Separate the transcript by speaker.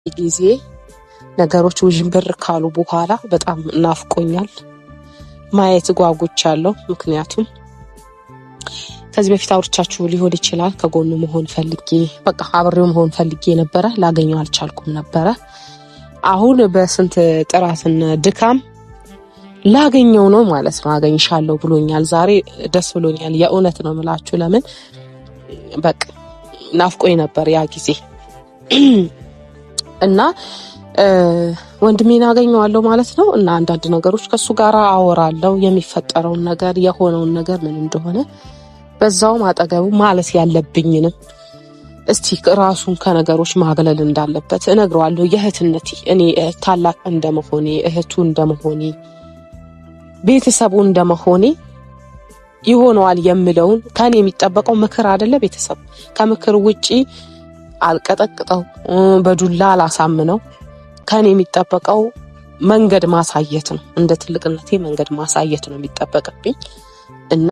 Speaker 1: ጊዜ ነገሮች ውዥንብር ካሉ በኋላ በጣም ናፍቆኛል። ማየት ጓጉቻለሁ። ምክንያቱም ከዚህ በፊት አውርቻችሁ ሊሆን ይችላል ከጎኑ መሆን ፈልጌ በቃ አብሬው መሆን ፈልጌ ነበረ፣ ላገኘው አልቻልኩም ነበረ። አሁን በስንት ጥራትና ድካም ላገኘው ነው ማለት ነው። አገኝሻለሁ ብሎኛል። ዛሬ ደስ ብሎኛል። የእውነት ነው የምላችሁ። ለምን በቃ ናፍቆኝ ነበር ያ ጊዜ እና ወንድሜን አገኘዋለሁ ማለት ነው። እና አንዳንድ ነገሮች ከሱ ጋር አወራለሁ። የሚፈጠረውን ነገር የሆነውን ነገር ምን እንደሆነ በዛውም አጠገቡ ማለት ያለብኝንም እስቲ ራሱን ከነገሮች ማግለል እንዳለበት እነግረዋለሁ። የእህትነቴ እኔ ታላቅ እንደመሆኔ እህቱ እንደመሆኔ ቤተሰቡ እንደመሆኔ ይሆነዋል የምለውን ከኔ የሚጠበቀው ምክር አይደለ ቤተሰብ ከምክር ውጪ አልቀጠቅጠው በዱላ አላሳምነው። ከኔ የሚጠበቀው መንገድ ማሳየት ነው። እንደ ትልቅነቴ መንገድ ማሳየት ነው የሚጠበቅብኝ እና